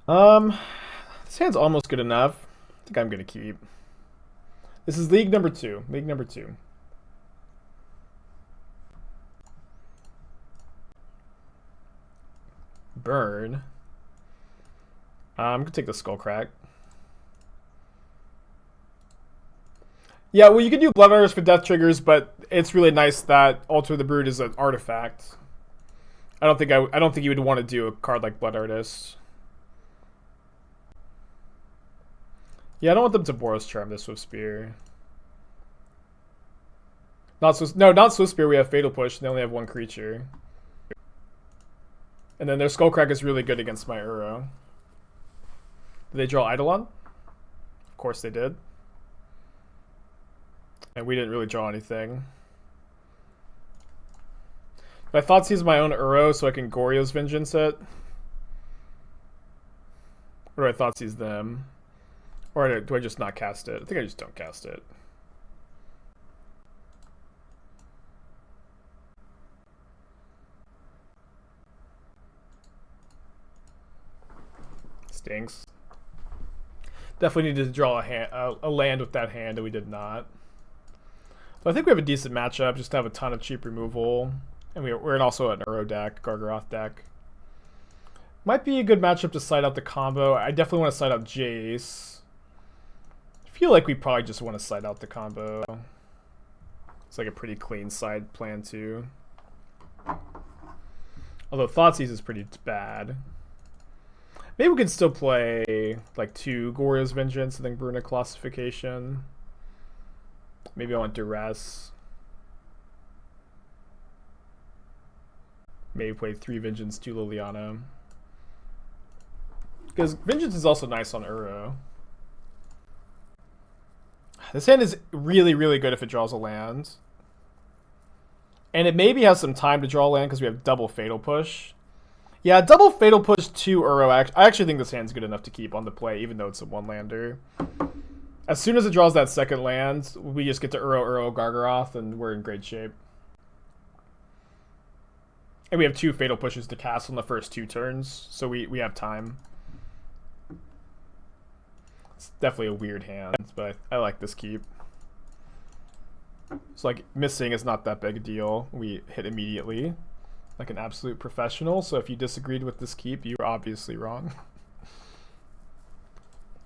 Um, this hand's almost good enough. I think I'm gonna keep. This is league number 2. League number 2. Burn. I'm gonna take the Skullcrack. Yeah, well, you can do Blood Artist for death triggers, but it's really nice that Alter the Brood is an artifact. I don't think you would want to do a card like Blood Artist. Yeah, I don't want them to Boros Charm this Swift Spear. Not Swift Spear. We have Fatal Push. And they only have 1 creature. And then their Skullcrack is really good against my Uro. Did they draw Eidolon? Of course they did. And we didn't really draw anything. But I Thoughtseize my own Uro so I can Goryo's Vengeance it. Or do I Thoughtseize them? Or do I just not cast it? I think I just don't cast it. Stinks. Definitely needed to draw a land with that hand, and we did not. But I think we have a decent matchup, just to have a ton of cheap removal. And we're in also an Uro deck, Gargaroth deck. Might be a good matchup to side out the combo. I definitely want to side out Jace. I feel like we probably just want to side out the combo. It's like a pretty clean side plan too. Although Thoughtseize is pretty bad. Maybe we could still play like 2 Goryo's Vengeance and then Bruna Colossification. Maybe I want Duress. Maybe play 3 Vengeance, 2 Liliana. Because Vengeance is also nice on Uro. This hand is really, really good if it draws a land. And it maybe has some time to draw a land because we have double Fatal Push. Yeah, double Fatal Push to Uro. I actually think this hand's good enough to keep on the play, even though it's a 1-lander. As soon as it draws that second land, we just get to Uro Gargaroth, and we're in great shape. And we have 2 Fatal Pushes to cast on the first 2 turns, so we have time. It's definitely a weird hand, but I like this keep. So like missing is not that big a deal. We hit immediately, like an absolute professional. So if you disagreed with this keep, you were obviously wrong.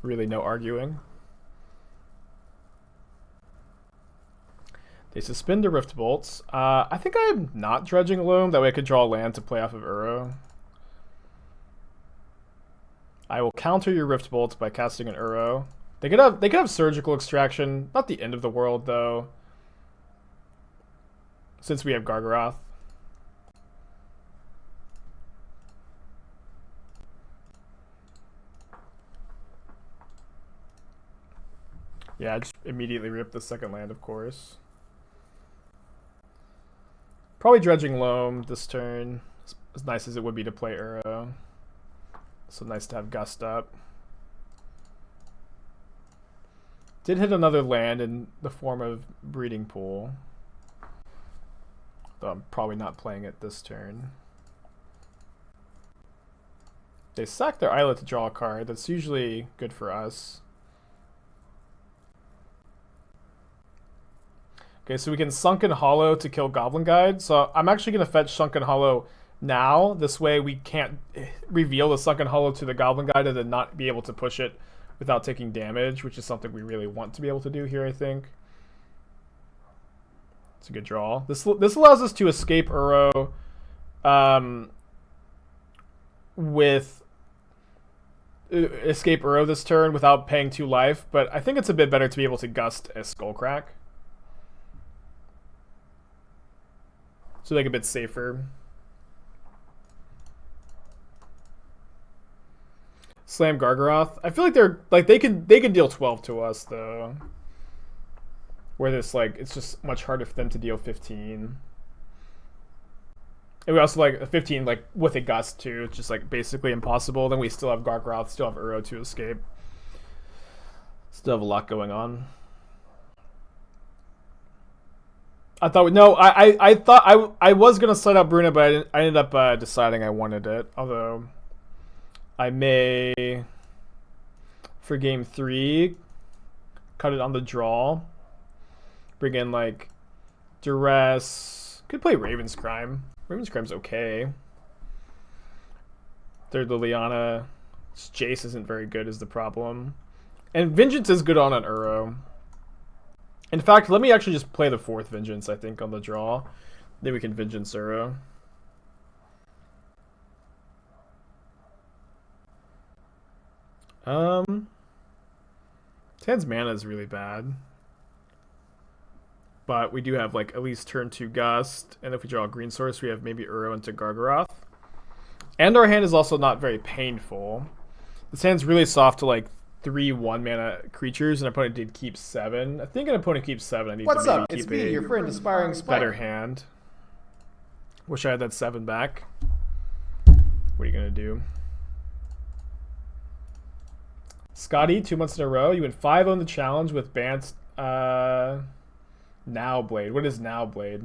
Really no arguing. They suspend the Rift Bolts. I think I'm not dredging Loam. That way I could draw a land to play off of Uro. I will counter your Rift Bolts by casting an Uro. They could have Surgical Extraction. Not the end of the world though, since we have Gargaroth. Yeah, I just immediately rip the second land, of course. Probably dredging Loam this turn, as nice as it would be to play Uro. So nice to have Gust up. Did hit another land in the form of Breeding Pool. Though I'm probably not playing it this turn. They sack their Islet to draw a card. That's usually good for us. Okay, so we can Sunken Hollow to kill Goblin Guide. So I'm actually going to fetch Sunken Hollow now. This way we can't reveal the Sunken Hollow to the Goblin Guide and then not be able to push it without taking damage, which is something we really want to be able to do here, I think. It's a good draw. This allows us to escape Uro this turn without paying 2 life, but I think it's a bit better to be able to Gust a Skullcrack. So like a bit safer. Slam Gargaroth. I feel like they can deal 12 to us though. Where this it's just much harder for them to deal 15. And we also a 15 with a Gust too. It's just basically impossible. Then we still have Gargaroth, still have Uro to escape. Still have a lot going on. I thought I thought I was gonna slide out Bruna, but I ended up deciding I wanted it. Although I may, for game 3, cut it on the draw. Bring in like Duress. Could play Raven's Crime. Raven's Crime's okay. Third Liliana. Jace isn't very good is the problem. And Vengeance is good on an Uro. In fact, let me actually just play the 4th Vengeance, I think, on the draw. Then we can Vengeance Uro. Tand's mana is really bad. But we do have like at least turn 2 Gust. And if we draw a green source, we have maybe Uro into Gargaroth. And our hand is also not very painful. This hand's really soft to like 3 1-mana creatures. An opponent did keep 7. I think an opponent keeps 7. I need What's to maybe up? keep It's me, your friend, Aspiring Spider. better hand. Wish I had that 7 back. What are you gonna do? Scotty, 2 months in a row. You win 5 on the challenge with Bant. Now Blade. What is Now Blade?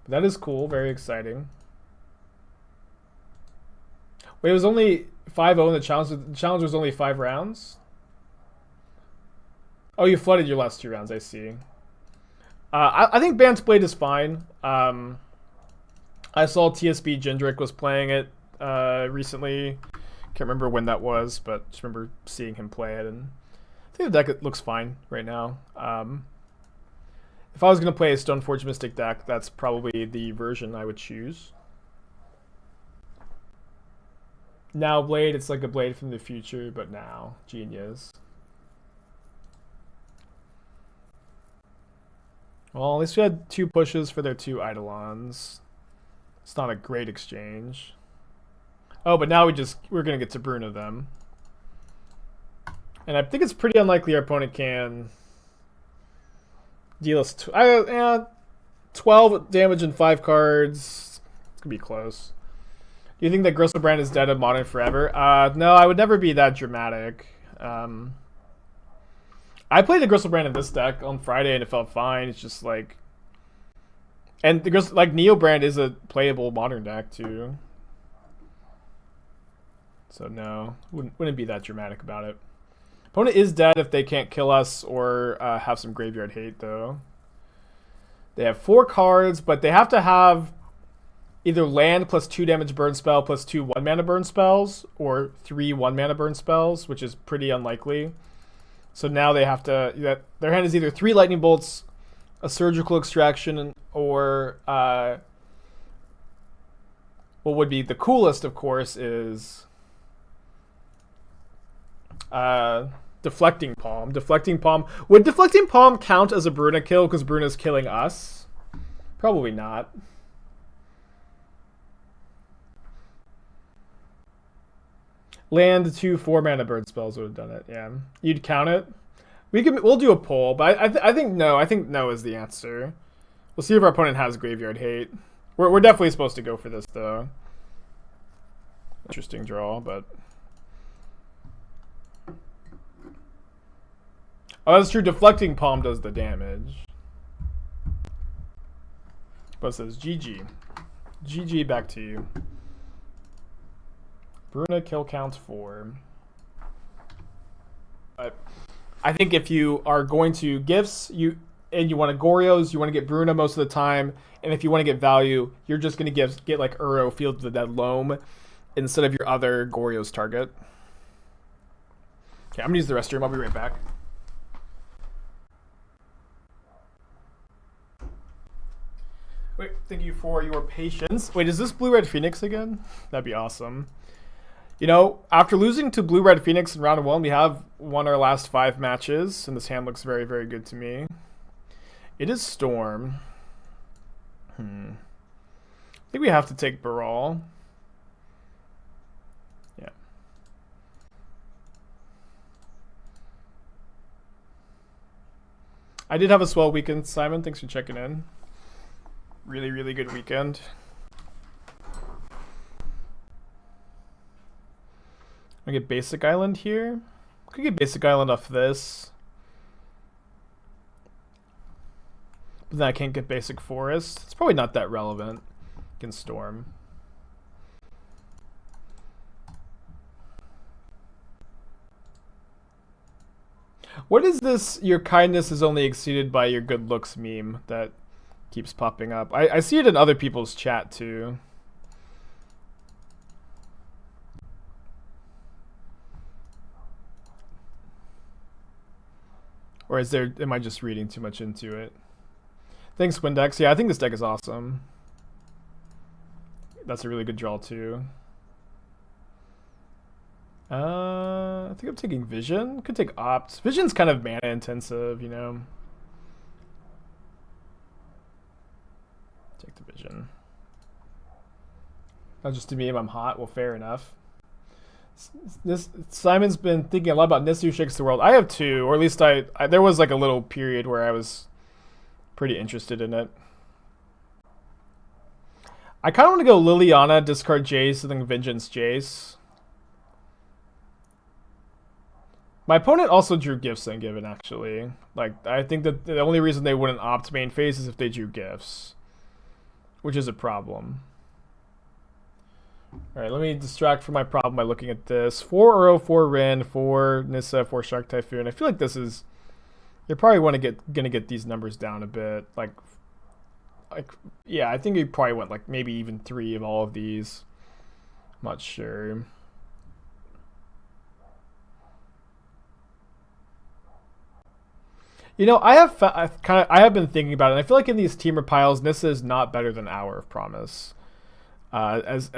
That is cool. Very exciting. Wait, it was only 5-0 in the challenge. The challenge was only 5 rounds? Oh, you flooded your last 2 rounds. I see. I think Bant's Blade is fine. I saw TSB Jindrik was playing it recently. Can't remember when that was, but just remember seeing him play it, and I think the deck looks fine right now. If I was going to play a Stoneforge Mystic deck, that's probably the version I would choose. Now Blade, it's like a blade from the future, but now. Genius. Well, at least we had 2 pushes for their 2 Eidolons. It's not a great exchange. Oh, but now we're going to get to Bruna them. And I think it's pretty unlikely our opponent can deal us 12 damage in 5 cards. It's going to be close. Do you think that Gristlebrand is dead in Modern forever? No, I would never be that dramatic. I played the Gristlebrand in this deck on Friday and it felt fine. It's just like... And the Neobrand is a playable Modern deck too. So no, wouldn't be that dramatic about it. Opponent is dead if they can't kill us or have some graveyard hate though. They have 4 cards, but they have to have either land plus 2 damage burn spell plus 2 1-mana burn spells, or 3 1-mana burn spells, which is pretty unlikely. So now they have to... Their hand is either 3 lightning bolts, a surgical extraction, or... what would be the coolest, of course, is... Deflecting Palm. Deflecting Palm. Would Deflecting Palm count as a Bruna kill because Bruna's killing us? Probably not. Land 2 4-mana burn spells would have done it. Yeah, you'd count it. We'll do a poll, but I think no. I think no is the answer. We'll see if our opponent has graveyard hate. We're definitely supposed to go for this though. Interesting draw, but. Oh, that's true. Deflecting Palm does the damage. But it says GG. GG, back to you. Bruna kill count 4. I think if you are going to Gifts, you want to Goryos, you want to get Bruna most of the time, and if you want to get value, you're just going to get like Uro Field of the Dead Loam instead of your other Goryos target. Okay, I'm going to use the restroom. I'll be right back. Wait, thank you for your patience. Wait, is this Blue-Red Phoenix again? That'd be awesome. You know, after losing to Blue-Red Phoenix in round 1, we have won our last 5 matches, and this hand looks very, very good to me. It is Storm. I think we have to take Baral. Yeah. I did have a swell weekend, Simon. Thanks for checking in. Really, really good weekend. I get Basic Island here. I could get Basic Island off this. But then I can't get Basic Forest. It's probably not that relevant against Storm. What is this? Your kindness is only exceeded by your good looks meme that keeps popping up. I see it in other people's chat too. Or is there? Am I just reading too much into it? Thanks, Windex. Yeah, I think this deck is awesome. That's a really good draw too. I think I'm taking Vision. Could take Opt. Vision's kind of mana intensive, you know. Take the Vision. Not just to me, I'm hot. Well, fair enough. Simon's been thinking a lot about Nisu Shakes the World. I have too, or at least I there was like a little period where I was pretty interested in it. I kind of want to go Liliana, discard Jace, and then Vengeance Jace. My opponent also drew Gifts Ungiven, actually. Like, I think that the only reason they wouldn't opt main phase is if they drew Gifts. Which is a problem. Alright, let me distract from my problem by looking at this. 4 Uro, 4 Vryn, 4 Nissa, 4 Shark Typhoon. I feel like this is... You're probably gonna get these numbers down a bit. Like, yeah, I think you probably want like maybe even 3 of all of these. I'm not sure. You know, I have been thinking about it. And I feel like in these teamer piles, Nissa is not better than Hour of Promise. As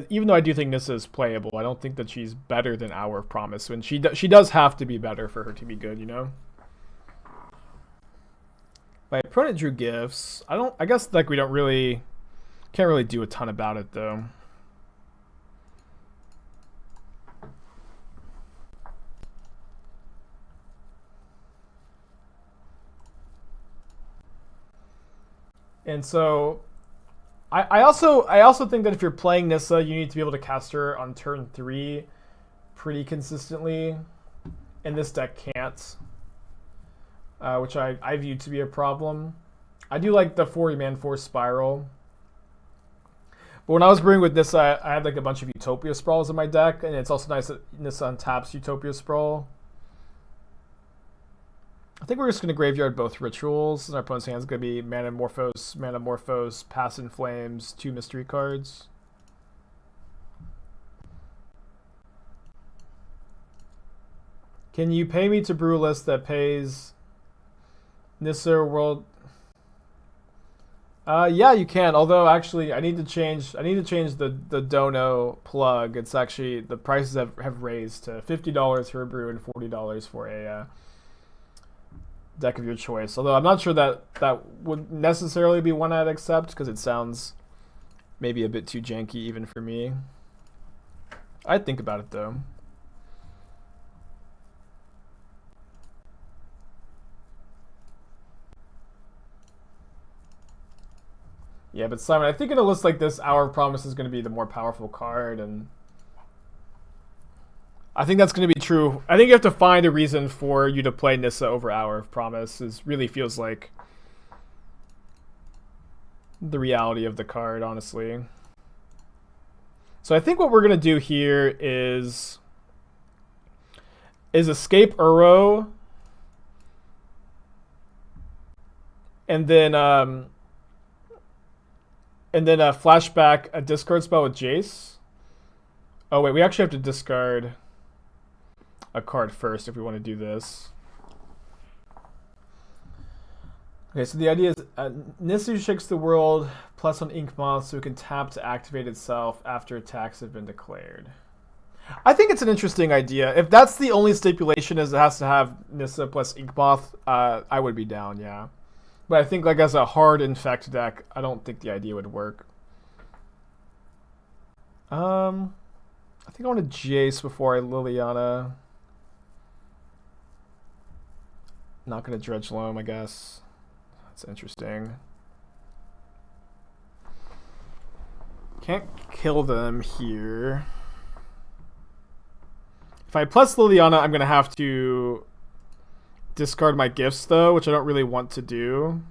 even though I do think Nissa is playable, I don't think that she's better than Hour of Promise. And she does have to be better for her to be good, you know. My opponent drew Gifts. I guess like we can't really do a ton about it though. And so, I also think that if you're playing Nissa, you need to be able to cast her on turn 3 pretty consistently, and this deck can't, which I view to be a problem. I do like the 4-man Force Spiral, but when I was brewing with Nissa, I had like a bunch of Utopia Sprawls in my deck, and it's also nice that Nissa untaps Utopia Sprawl. I think we're just going to graveyard both rituals, and our opponent's hand is going to be Manamorphose, Pass in Flames, 2 mystery cards. Can you pay me to brew a list that pays Nissa World? Yeah, you can. Although actually, I need to change the Dono plug. It's actually the prices have raised to $50 for a brew and $40 for a deck of your choice. Although I'm not sure that would necessarily be one I'd accept, because it sounds maybe a bit too janky even for me. I'd think about it though. Yeah, but Simon, I think in a list like this, Hour of Promise is going to be the more powerful card, and I think that's going to be true. I think you have to find a reason for you to play Nissa over Hour of Promise. It really feels like the reality of the card, honestly. So I think what we're going to do here is escape Uro, and then flashback a discard spell with Jace. Oh wait, we actually have to discard a card first if we want to do this. Okay, so the idea is Nisu Shakes the World plus on Ink Moth, so it can tap to activate itself after attacks have been declared. I think it's an interesting idea. If that's the only stipulation, is it has to have Nissa plus Ink Moth, I would be down, yeah. But I think like as a hard infect deck, I don't think the idea would work. I think I want to Jace before I Liliana. Not going to Dredge Loam, I guess. That's interesting. Can't kill them here. If I plus Liliana, I'm going to have to discard my gifts, though, which I don't really want to do.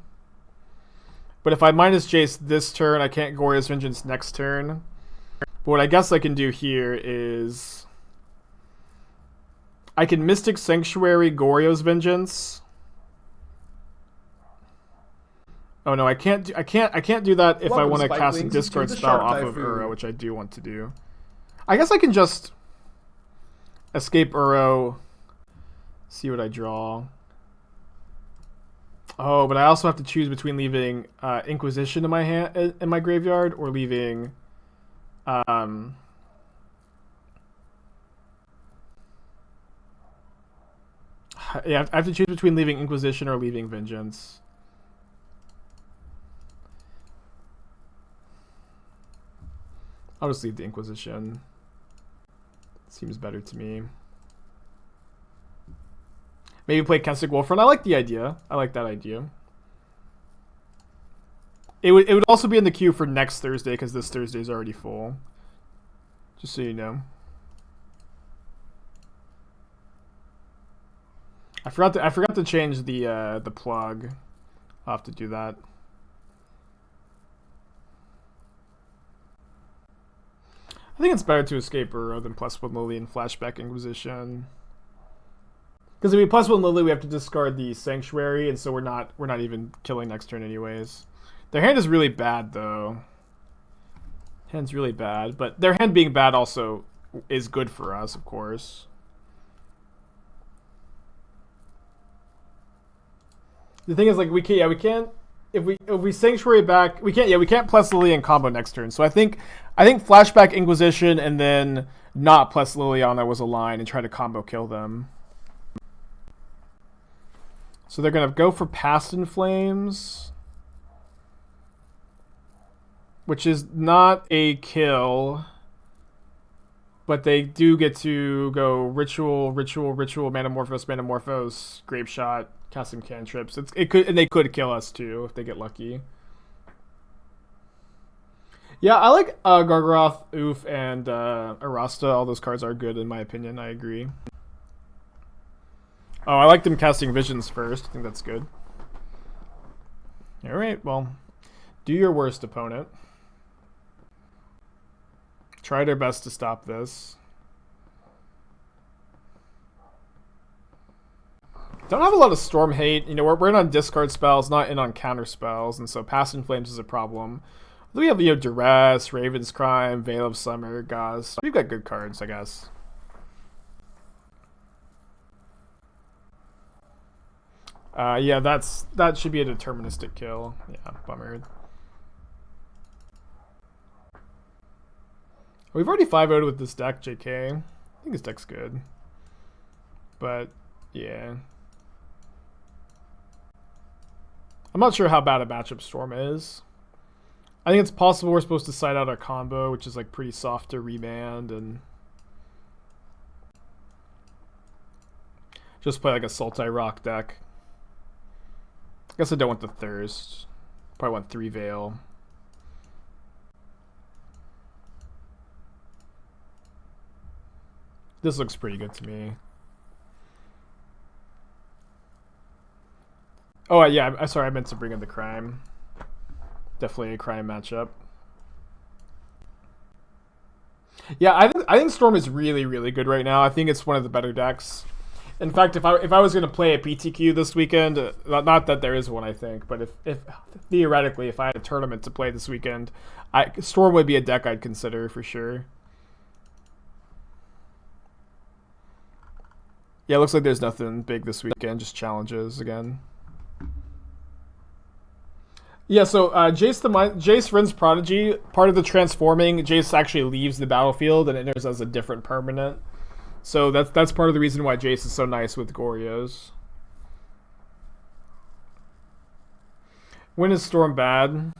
But if I minus Jace this turn, I can't Goryo's Vengeance next turn. But what I guess I can do here is I can Mystic Sanctuary Goryo's Vengeance. Oh no, I can't do that if I want to cast a discard spell off of Uro, which I do want to do. I guess I can just escape Uro, see what I draw. Oh, but I also have to choose between leaving Inquisition in my hand in my graveyard or leaving yeah, I have to choose between leaving Inquisition or leaving Vengeance. I'll just leave the Inquisition. Seems better to me. Maybe play Kensik Wolfrun. I like the idea. I like that idea. It would also be in the queue for next Thursday because this Thursday is already full. Just so you know. I forgot to change the plug. I'll have to do that. I think it's better to escape Uro than +1 Lily and Flashback Inquisition. Because if we +1 Lily, we have to discard the Sanctuary, and so we're not even killing next turn anyways. Their hand is really bad though. Hand's really bad, but their hand being bad also is good for us, of course. The thing is, like, we can't if we Sanctuary back, we can't plus Lily and combo next turn. So I think Flashback Inquisition and then not plus Liliana was a line and try to combo kill them. So they're gonna go for Past in Flames, which is not a kill, but they do get to go Ritual, Manamorphose, Grape Shot, cast some cantrips. They could kill us too if they get lucky. Yeah, I like Gargaroth, Oof, and Arasta. All those cards are good in my opinion. I agree. Oh, I like them casting Visions first. I think that's good. Alright, well, do your worst, opponent. Try their best to stop this. Don't have a lot of Storm hate. You know, we're in on discard spells, not in on counter spells, and so Past in Flames is a problem. We have, Duress, Raven's Crime, Veil of Summer, Gust. We've got good cards, I guess. Yeah, that should be a deterministic kill. Yeah, bummer. We've already 5-0'd with this deck, JK. I think this deck's good. But, yeah. I'm not sure how bad a matchup Storm is. I think it's possible we're supposed to side out our combo, which is like pretty soft to remand, and just play like a Sultai Rock deck. I guess I don't want the Thirst. Probably want 3 Veil. This looks pretty good to me. Oh, yeah, I'm sorry, I meant to bring in the Crime. Definitely a Crime matchup. Yeah, I think Storm is really, really good right now. I think it's one of the better decks. In fact, if I was going to play a PTQ this weekend, not that there is one, I think, but if theoretically, if I had a tournament to play this weekend, Storm would be a deck I'd consider for sure. Yeah, it looks like there's nothing big this weekend, just challenges again. Yeah, so Jace Vryn's Prodigy, part of the transforming, Jace actually leaves the battlefield and enters as a different permanent. So that's part of the reason why Jace is so nice with Goryos. When is Storm bad?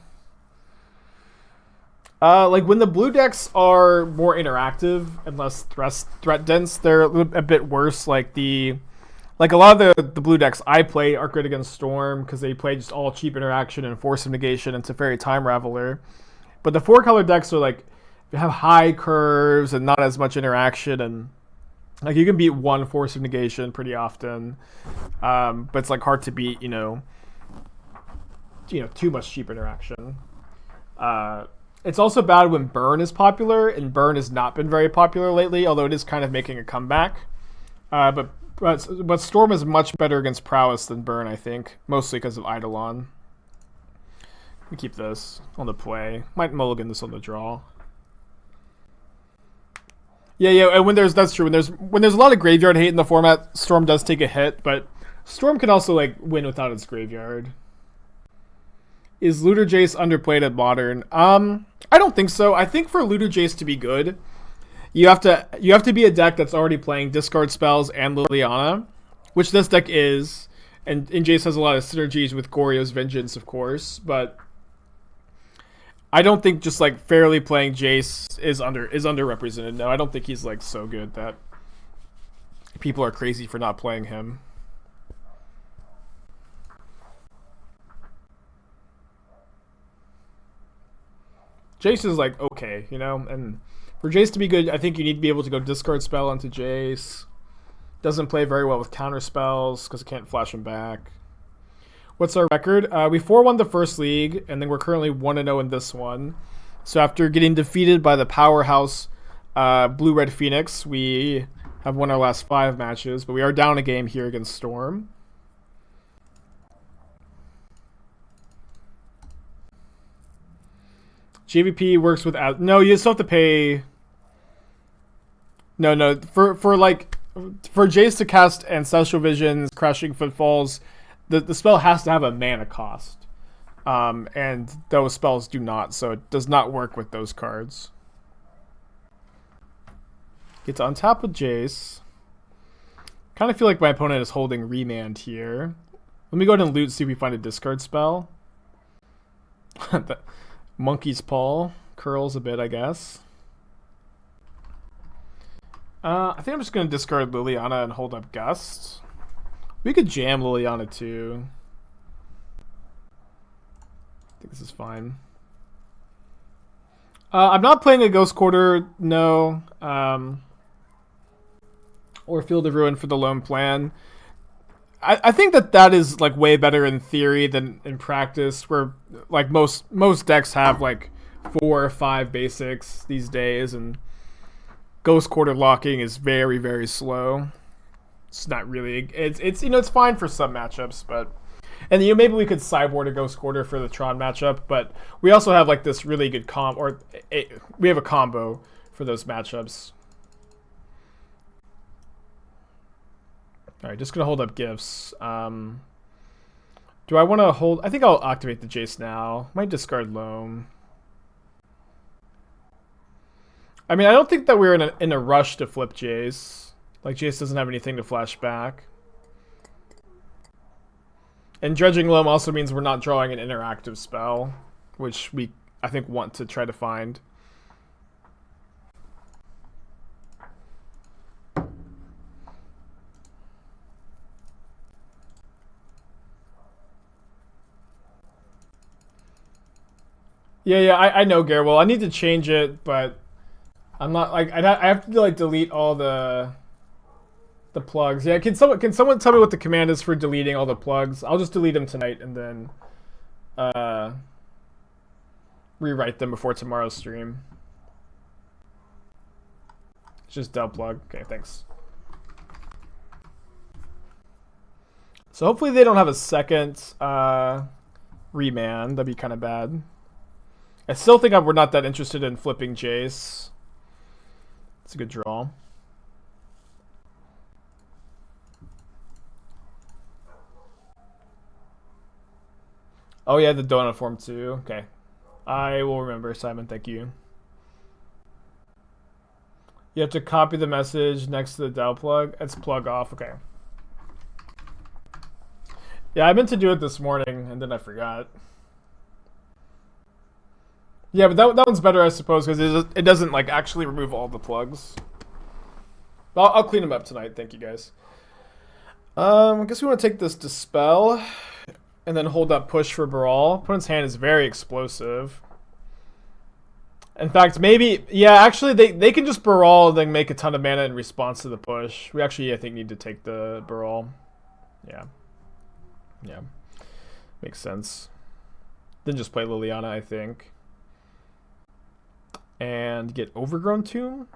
Like when the blue decks are more interactive and less threat dense, they're a bit worse. Like a lot of the blue decks I play are good against Storm because they play just all cheap interaction and Force of Negation and Teferi Time Raveler. But the 4-color decks are like, they have high curves and not as much interaction, and like you can beat one Force of Negation pretty often, but it's like hard to beat, too much cheap interaction. It's also bad when Burn is popular, and Burn has not been very popular lately, although it is kind of making a comeback. But Storm is much better against Prowess than Burn, I think. Mostly because of Eidolon. We keep this on the play. Might mulligan this on the draw. Yeah, and that's true. When there's a lot of graveyard hate in the format, Storm does take a hit, but Storm can also like win without its graveyard. Is Looter Jace underplayed at Modern? I don't think so. I think for Looter Jace to be good, you have to be a deck that's already playing discard spells and Liliana, which this deck is, and Jace has a lot of synergies with Goryo's Vengeance, of course, but I don't think just like fairly playing Jace is underrepresented. No, I don't think he's like so good that people are crazy for not playing him. Jace is like okay, you know, and for Jace to be good, I think you need to be able to go discard spell onto Jace. Doesn't play very well with counter spells because it can't flash him back. What's our record? We 4-1 the first league, and then we're currently 1-0 in this one. So after getting defeated by the powerhouse Blue-Red Phoenix, we have won our last 5 matches, but we are down a game here against Storm. JVP works with... No, you still have to pay... No. For Jace to cast Ancestral Visions, Crushing Footfalls... The spell has to have a mana cost. And those spells do not, so it does not work with those cards. Get to untap with Jace. Kind of feel like my opponent is holding Remand here. Let me go ahead and loot, see if we find a discard spell. The Monkey's Paw curls a bit, I guess. I think I'm just going to discard Liliana and hold up Gust. We could jam Liliana too. I think this is fine. I'm not playing a Ghost Quarter, no. Or Field of Ruin for the Loam plan. I think that is like way better in theory than in practice, where like most decks have like 4 or 5 basics these days, and Ghost Quarter locking is very, very slow. It's not really. It's you know, it's fine for some matchups, but and you know, maybe we could sideboard a Ghost Quarter for the Tron matchup, but we also have like this really good we have a combo for those matchups. All right, just gonna hold up Gifts. Do I want to hold? I think I'll activate the Jace now. Might discard Loam. I mean, I don't think that we're in a rush to flip Jace. Like, Jace doesn't have anything to flash back. And Dredging Loam also means we're not drawing an interactive spell, which we, I think, want to try to find. Yeah, I know, Garwell. I need to change it, but I'm not, like, I have to, like, delete all the plugs. Yeah, can someone tell me what the command is for deleting all the plugs? I'll just delete them tonight and then rewrite them before tomorrow's stream. It's just del plug. Okay, thanks. So hopefully they don't have a second remand. That'd be kind of bad. I still think we're not that interested in flipping Jace. It's a good draw. Oh yeah, the donut form too. Okay. I will remember, Simon. Thank you. You have to copy the message next to the del plug. It's plug off. Okay. Yeah, I meant to do it this morning, and then I forgot. Yeah, but that one's better, I suppose, because it doesn't like actually remove all the plugs. I'll clean them up tonight. Thank you, guys. I guess we want to take this Dispel. And then hold up Push for Brawl. Opponent's hand is very explosive. In fact, maybe... Yeah, actually, they can just Brawl and then make a ton of mana in response to the push. We actually, I think, need to take the Brawl. Yeah. Yeah. Makes sense. Then just play Liliana, I think. And get Overgrown Tomb?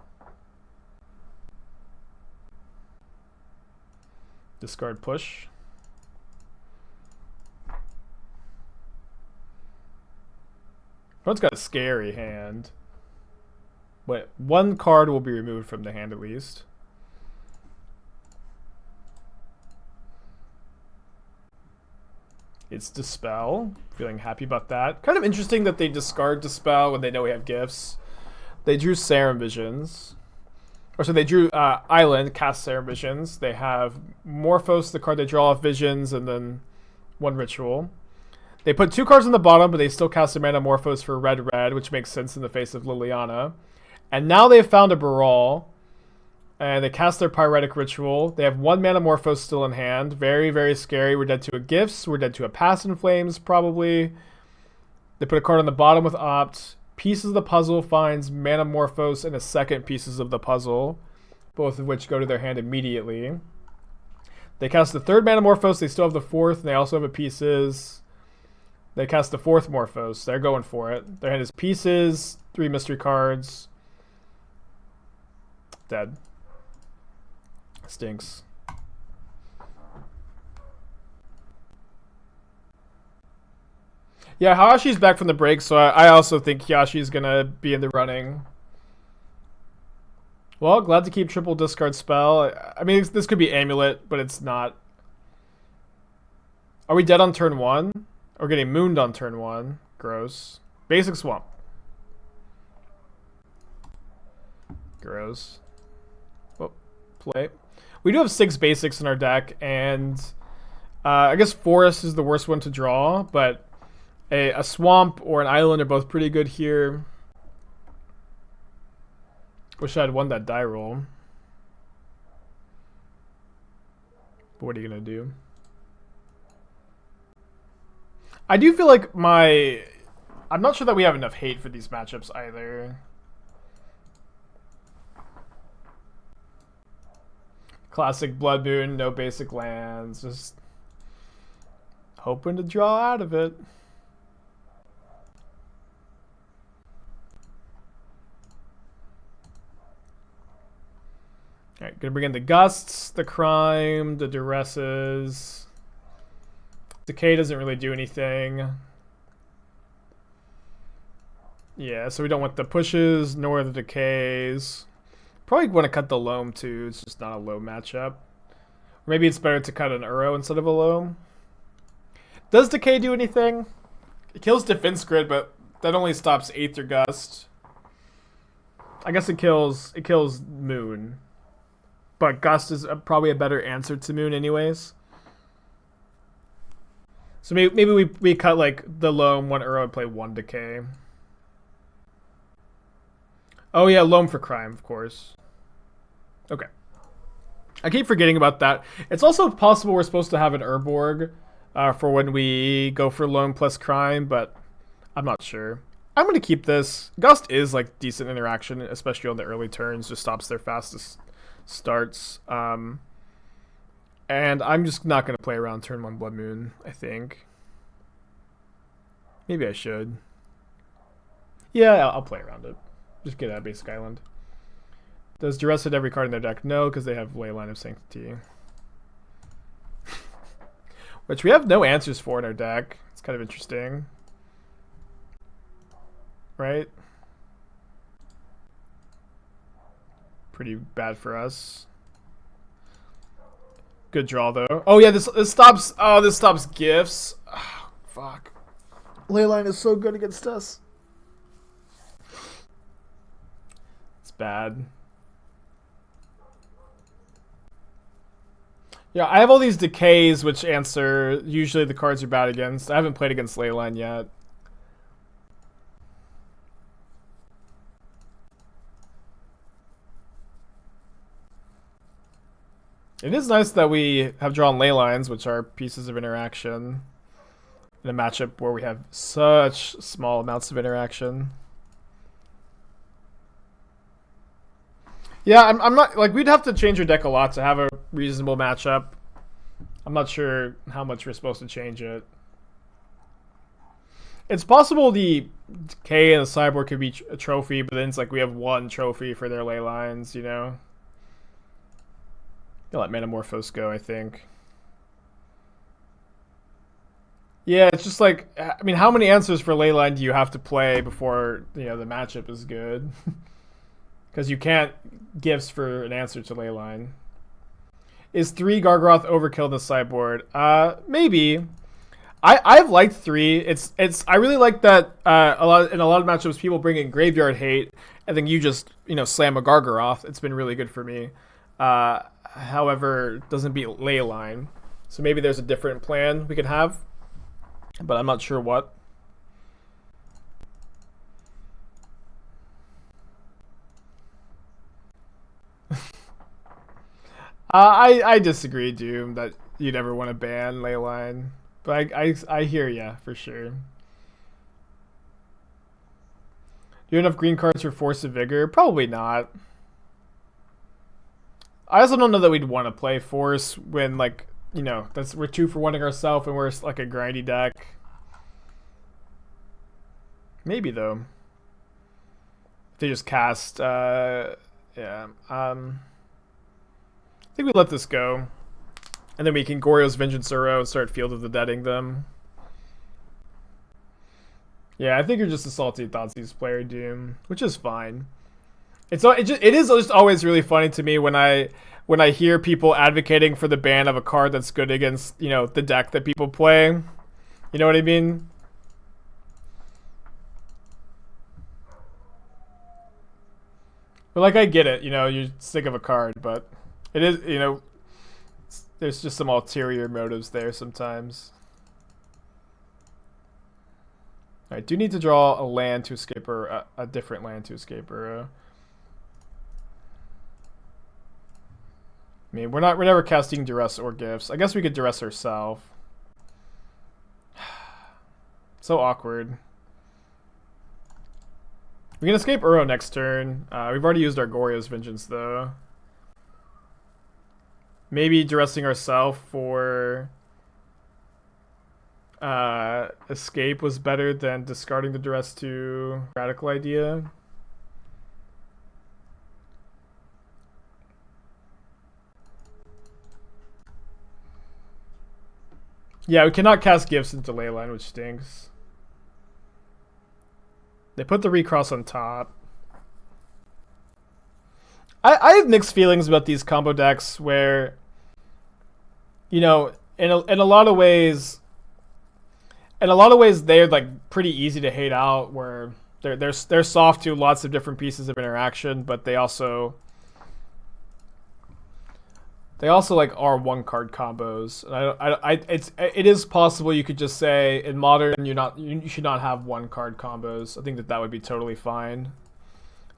Discard push. Opponent's got a scary hand. But one card will be removed from the hand at least. It's Dispel. Feeling happy about that. Kind of interesting that they discard Dispel when they know we have gifts. They drew Serum Visions. Or so they drew Island, cast Serum Visions. They have Morphos, the card they draw off Visions, and then one Ritual. They put 2 cards on the bottom, but they still cast a mana Morphos for red, which makes sense in the face of Liliana. And now they've found a Baral. And they cast their Pyretic Ritual. They have 1 mana Morphos still in hand. Very, very scary. We're dead to a Gifts. We're dead to a Pass in Flames, probably. They put a card on the bottom with Opt. Pieces of the Puzzle finds mana Morphos and a second Pieces of the Puzzle, both of which go to their hand immediately. They cast the 3rd mana Morphos. They still have the 4th, and they also have a Pieces. They cast the 4th Morphos. They're going for it. Their hand is Pieces, 3 mystery cards. Dead. Stinks. Yeah, Hayashi's back from the break, so I also think Hayashi's gonna be in the running. Well, glad to keep triple discard spell. I mean, this could be Amulet, but it's not. Are we dead on turn 1? We're getting mooned on turn 1. Gross. Basic Swamp. Gross. Whoop. Play. We do have 6 basics in our deck, and I guess Forest is the worst one to draw, but a Swamp or an Island are both pretty good here. Wish I had won that die roll. But what are you going to do? I do feel like I'm not sure that we have enough hate for these matchups either. Classic Blood Moon, no basic lands, just hoping to draw out of it. Alright, gonna bring in the Gusts, the Crime, the Duresses. Decay doesn't really do anything. Yeah, so we don't want the pushes nor the decays. Probably want to cut the Loam too. It's just not a Loam matchup. Or maybe it's better to cut an Uro instead of a Loam. Does Decay do anything? It kills Defense Grid, but that only stops Aether Gust. I guess it kills Moon. But Gust is probably a better answer to Moon anyways. So maybe we cut like the Loam, 1 Uro, and play 1 Decay. Oh yeah, Loam for Crime, of course. Okay. I keep forgetting about that. It's also possible we're supposed to have an Urborg for when we go for Loam plus Crime, but I'm not sure. I'm going to keep this. Gust is like decent interaction, especially on the early turns. Just stops their fastest starts. And I'm just not going to play around turn 1 Blood Moon, I think. Maybe I should. Yeah, I'll play around it. Just get out of Basic Island. Does Duress hit every card in their deck? No, because they have Leyline of Sanctity. Which we have no answers for in our deck. It's kind of interesting. Right? Pretty bad for us. Good draw, though. Oh, yeah, this stops... Oh, this stops Gifts. Oh, fuck. Leyline is so good against us. Bad. Yeah, I have all these decays which answer usually the cards you're bad against. I haven't played against Leyline yet. It is nice that we have drawn Leylines, which are pieces of interaction, in a matchup where we have such small amounts of interaction. Yeah, I'm not, like, we'd have to change our deck a lot to have a reasonable matchup. I'm not sure how much we're supposed to change it. It's possible the Decay and the Sideboard could be a trophy, but then it's like we have 1 trophy for their Leylines, you know? Gonna let Manamorphose go, I think. Yeah, it's just like, I mean, how many answers for Leyline do you have to play before, you know, the matchup is good? Because you can't Gifts for an answer to Leyline. Is 3 Gargaroth overkill in the sideboard? Maybe. I've liked 3. It's I really like that in a lot of matchups people bring in Graveyard Hate and then you just, you know, slam a Gargaroth. It's been really good for me. However, it doesn't beat Leyline. So maybe there's a different plan we could have, but I'm not sure what. I disagree, Doom, that you'd ever want to ban Leyline. But I hear ya, for sure. Do you have enough green cards for Force of Vigor? Probably not. I also don't know that we'd want to play Force when, like, you know, we're 2 for 1ing ourselves and we're like a grindy deck. Maybe, though. If they just cast, yeah. I think we let this go. And then we can Goryo's Vengeance Uro and start Field of the Deading them. Yeah, I think you're just a salty Thoughtseize player, Doom, which is fine. It is just always really funny to me when I hear people advocating for the ban of a card that's good against, you know, the deck that people play. You know what I mean? But like, I get it, you know, you're sick of a card, but it is, you know, there's just some ulterior motives there sometimes. I do need to draw a land to escape, or a different land to escape, or I mean, we're never casting Duress or Gifts. I guess we could Duress ourselves. So awkward. We can escape Uro next turn. We've already used our Goryo's Vengeance, though. Maybe Duressing ourselves for escape was better than discarding the Duress to Radical Idea. Yeah, we cannot cast Gifts into Leyline, which stinks. They put the recross on top. I have mixed feelings about these combo decks where, you know, in a lot of ways, they're like pretty easy to hate out, where they're soft to lots of different pieces of interaction, but they also like are 1-card combos. It is possible you could just say in Modern you should not have 1-card combos. I think that would be totally fine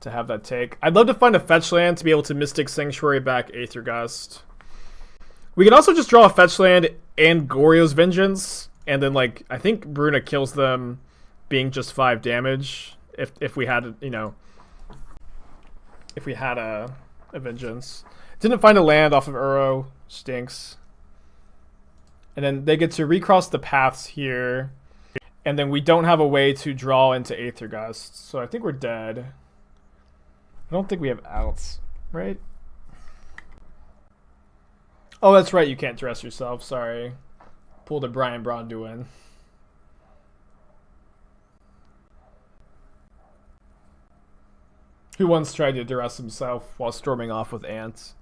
to have that take. I'd love to find a fetch land to be able to Mystic Sanctuary back Aether Gust. We can also just draw a fetch land and Goryo's Vengeance, and then, like, I think Bruna kills them being just 5 damage if we had, you know, if we had a Vengeance. Didn't find a land off of Uro. Stinks. And then they get to recross the paths here. And then we don't have a way to draw into Aether Gust. So I think we're dead. I don't think we have outs, right? Oh, that's right. You can't dress yourself. Sorry. Pulled a Brian Bronduin. Who once tried to duress himself while storming off with ants.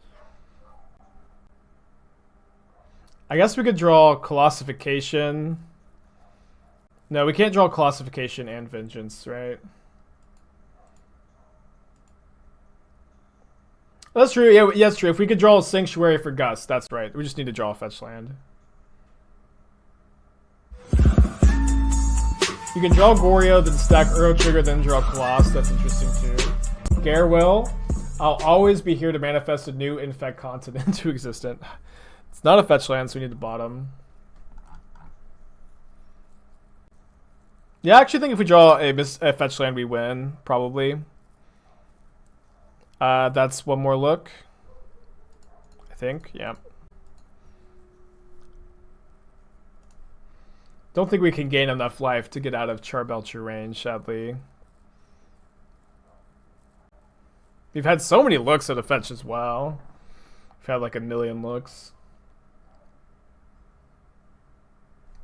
I guess we could draw Colossification. No, we can't draw Colossification and Vengeance, right? That's true. Yeah, that's true. If we could draw a Sanctuary for Gust, that's right. We just need to draw a fetch land. You can draw Goryo, then stack Uro Trigger, then draw Coloss. That's interesting too. Garewell, I'll always be here to manifest a new infect continent into existence. It's not a fetch land, so we need the bottom. Yeah, I actually think if we draw a fetch land, we win, probably. That's one more look. I think, yeah. Don't think we can gain enough life to get out of Charbelcher range, sadly. We've had so many looks at a fetch as well. We've had like a million looks.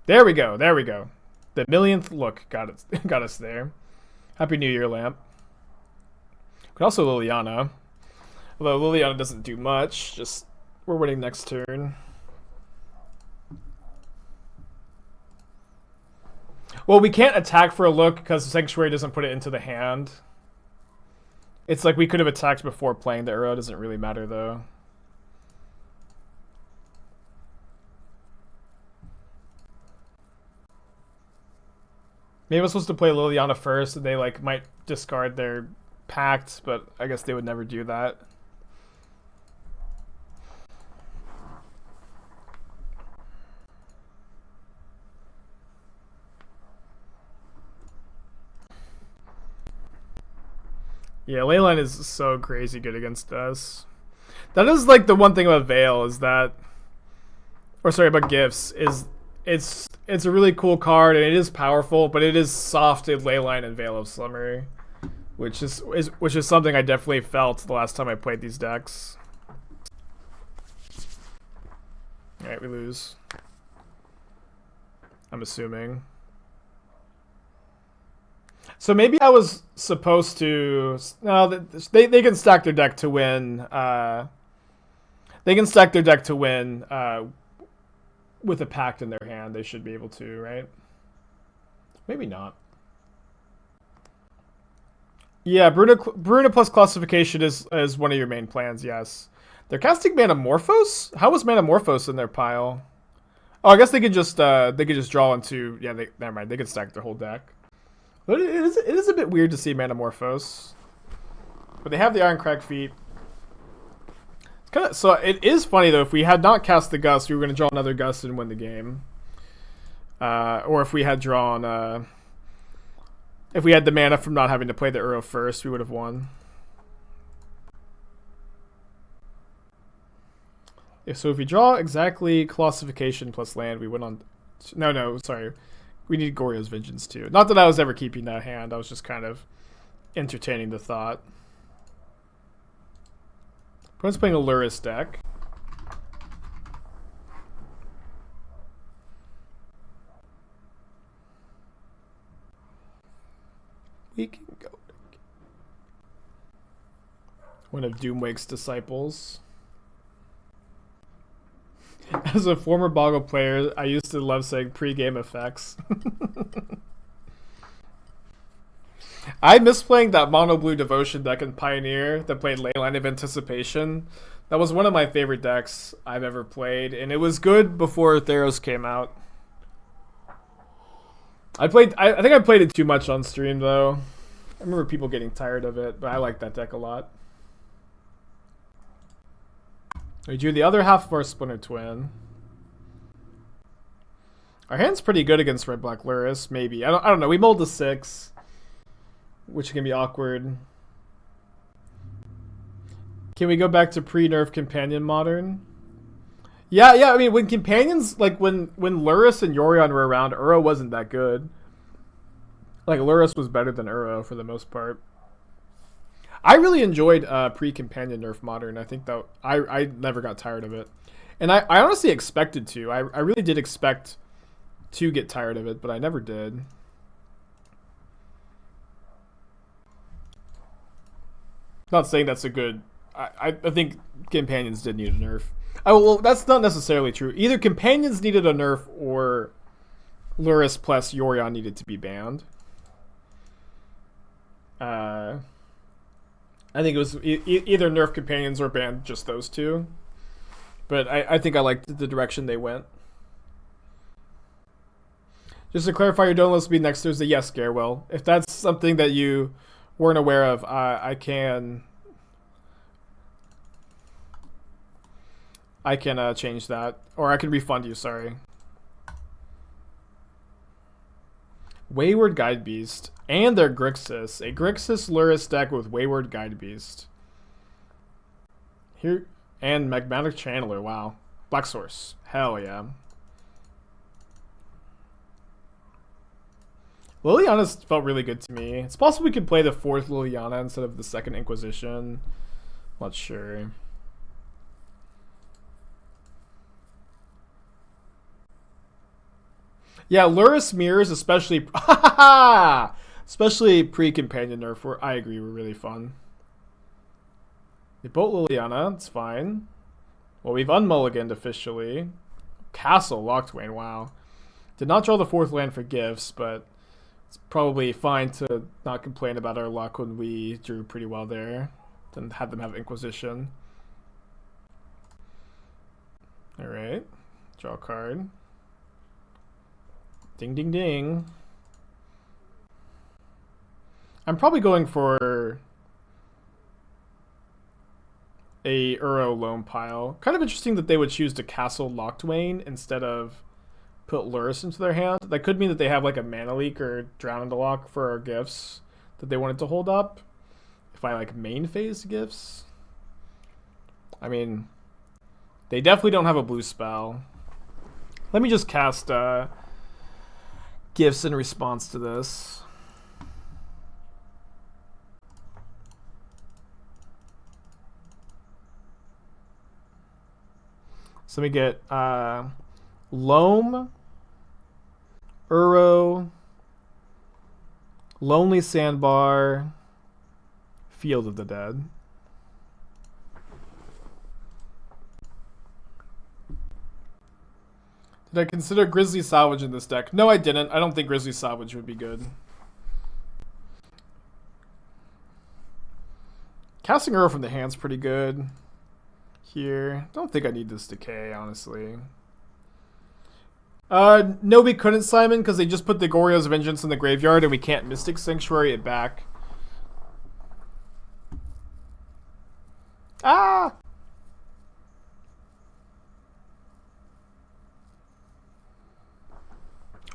There we go. There we go. The millionth look got it. Got us there. Happy New Year, Lamp. But also Liliana. Although Liliana doesn't do much. Just we're winning next turn. Well, we can't attack for a look because Sanctuary doesn't put it into the hand. It's like we could have attacked before playing the arrow. Doesn't really matter though. Maybe I'm supposed to play Liliana first and they like might discard their pact, but I guess they would never do that. Yeah, Leyline is so crazy good against us. That is like the one thing about Veil is that, or sorry, about Gifts is it's a really cool card and it is powerful, but it is soft in Leyline and Veil of Slumber, which is something I definitely felt the last time I played these decks. All right, we lose. I'm assuming. So maybe I was supposed to... No, they can stack their deck to win. They can stack their deck to win with a pact in their hand. They should be able to, right? Maybe not. Yeah, Bruna plus Colossification is one of your main plans, yes. They're casting Manamorphose? How was Manamorphose in their pile? Oh, I guess they could just draw into... Yeah, never mind. They could stack their whole deck. But it is a bit weird to see Manamorphose. But they have the Ironcrag feat. It's kinda, so it is funny, though. If we had not cast the Gust, we were going to draw another Gust and win the game. Or if we had drawn... if we had the mana from not having to play the Uro first, we would have won. So if we draw exactly Colossification plus land, we win on... No, sorry. We need Goryo's Vengeance too. Not that I was ever keeping that hand. I was just kind of entertaining the thought. Opponent's playing a Luris deck. We can go. One of Doomwake's disciples. As a former Boggle player, I used to love saying pre-game effects. I miss playing that mono blue Devotion deck in Pioneer that played Leyline of Anticipation. That was one of my favorite decks I've ever played, and it was good before Theros came out. I think I played it too much on stream though. I remember people getting tired of it, but I like that deck a lot. We drew the other half of our Splinter Twin. Our hand's pretty good against Red Black Luris, maybe. I don't know. We mulled a 6, which can be awkward. Can we go back to pre-nerf Companion Modern? Yeah. I mean, when Companions, like when Luris and Yorion were around, Uro wasn't that good. Like Luris was better than Uro for the most part. I really enjoyed pre-Companion Nerf Modern. I think that I never got tired of it. And I honestly expected to. I really did expect to get tired of it, but I never did. Not saying that's a good... I think Companions did need a nerf. Well, that's not necessarily true. Either Companions needed a nerf or Luris plus Yorion needed to be banned. I think it was either nerf Companions or ban just those two. But I think I liked the direction they went. Just to clarify, your don't let's be next Thursday. Yes, Garewell. If that's something that you weren't aware of, I can change that. Or I can refund you, sorry. Wayward Guidebeast. And their Grixis. A Grixis Luris deck with Wayward Guidebeast. Here. And Magmatic Channeler. Wow. Black Source. Hell yeah. Liliana's felt really good to me. It's possible we could play the 4th Liliana instead of the 2nd Inquisition. Not sure. Yeah, Luris mirrors, especially especially pre-companion nerf, I agree, were really fun. They bolt Liliana, it's fine. Well, we've unmulliganed officially. Castle Lochtwain, wow. Did not draw the 4th land for gifts, but it's probably fine to not complain about our luck when we drew pretty well there. Then had them have Inquisition. Alright. Draw a card. Ding, ding, ding. I'm probably going for a Uro Loam pile. Kind of interesting that they would choose to Castle Lochtwain instead of put Luris into their hand. That could mean that they have like a mana leak or Drown in the Lock for our gifts that they wanted to hold up. If I like main phase gifts. I mean, they definitely don't have a blue spell. Let me just cast gifts in response to this. So we get Loam, Uro, Lonely Sandbar, Field of the Dead. Did I consider Grizzly Salvage in this deck? No, I didn't. I don't think Grizzly Salvage would be good. Casting Uro from the hand's pretty good here. Don't think I need this Decay, honestly. No, we couldn't, Simon, because they just put the Goryo's Vengeance in the graveyard and we can't Mystic Sanctuary it back. Ah!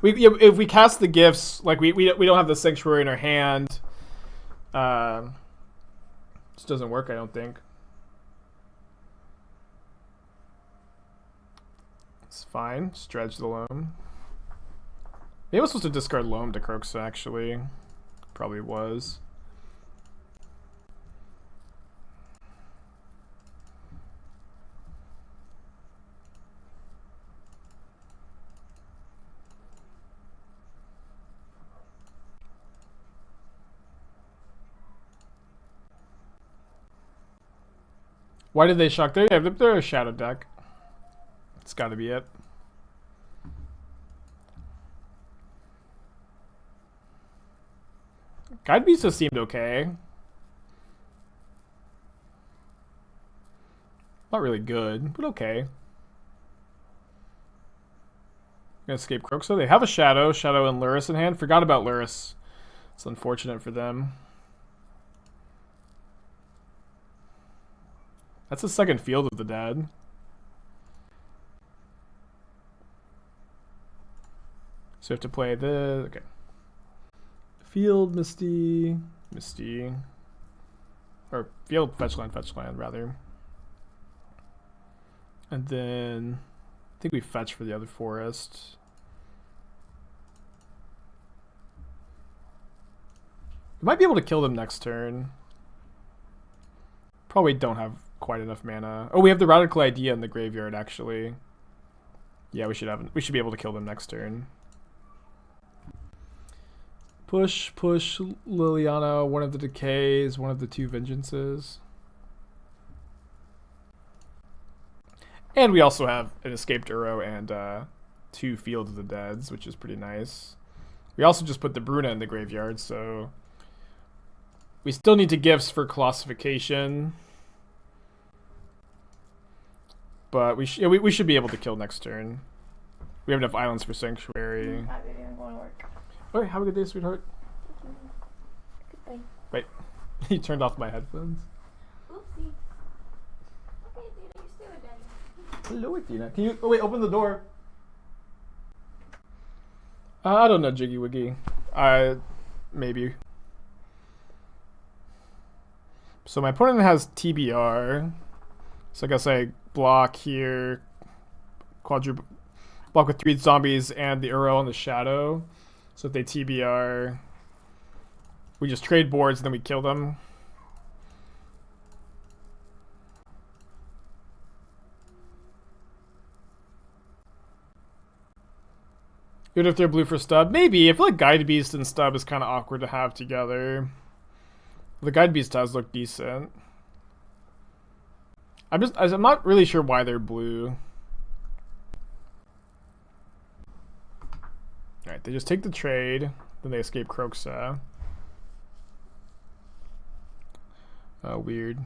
If we cast the gifts, like we don't have the Sanctuary in our hand. This doesn't work, I don't think. It's fine. Just dredge the Loam. Maybe I was supposed to discard Loam to Croxa, actually. Probably was. Why did they shock? They're a shadow deck. It's got to be it. Guide Beast just seemed okay. Not really good, but okay. Gonna escape Croxa. They have a Shadow and Luris in hand. Forgot about Luris. It's unfortunate for them. That's the second Field of the Dead. So we have to play the... Okay. Field, Misty... Or Field, fetch land, rather. And then... I think we fetch for the other forest. We might be able to kill them next turn. Probably don't have quite enough mana. Oh, we have the Radical Idea in the graveyard, actually. Yeah, we should be able to kill them next turn. Push, Liliana, one of the Decays, one of the 2 Vengeances. And we also have an Escaped Uro and 2 Field of the Deads, which is pretty nice. We also just put the Bruna in the graveyard, so... We still need to Gifts for Colossification. But we should be able to kill next turn. We have enough islands for Sanctuary. I'm going to work. Alright, have a good day, sweetheart. Goodbye. Wait, you turned off my headphones. Oopsie. Okay, Dina, you stay with Daddy. Hello, Dina. Can you... Oh, wait, open the door. I don't know, Jiggy Wiggy. Maybe. So my opponent has TBR. So I guess I block here. Block with 3 zombies and the Uro and the Shadow. So if they TBR, we just trade boards and then we kill them. Even if they're blue for stub, maybe. I feel like Guide Beast and stub is kind of awkward to have together. The Guide Beast does look decent. I'm not really sure why they're blue. Alright, they just take the trade, then they escape Kroxa. Oh, weird.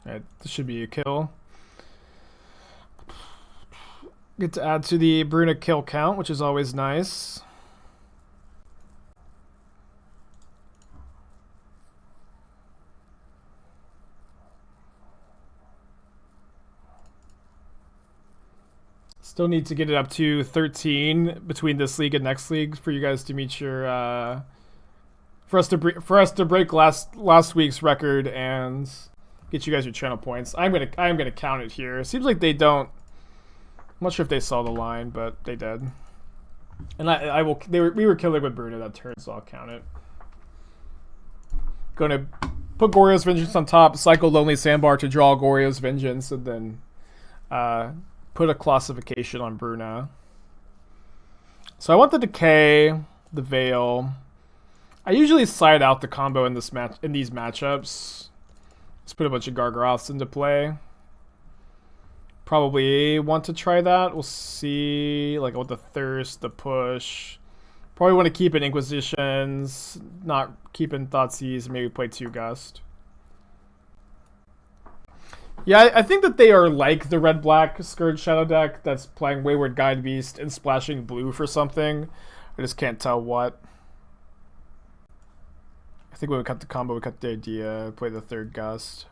Alright, this should be a kill. Get to add to the Bruna kill count, which is always nice. Still need to get it up to 13 between this league and next league for you guys to meet your for us to break last week's record and get you guys your channel points. I'm gonna count it here. It seems like they don't. I'm not sure if they saw the line, but they did. And we were killing with Bruna that turn, so I'll count it. Gonna put Goryo's Vengeance on top, cycle Lonely Sandbar to draw Goryo's Vengeance, and then put a Colossification on Bruna. So I want the Decay, the Veil. I usually side out the combo in these matchups. Let's put a bunch of Gargaroths into play. Probably want to try that. We'll see. Like, I want the Thirst, the Push. Probably want to keep in Inquisitions, not keep in Thoughtseize, maybe play 2 Gust. Yeah, I think that they are like the red-black Scourge Shadow deck that's playing Wayward Guide Beast and splashing blue for something. I just can't tell what. I think when we cut the combo, we cut the idea, play the 3rd Gust.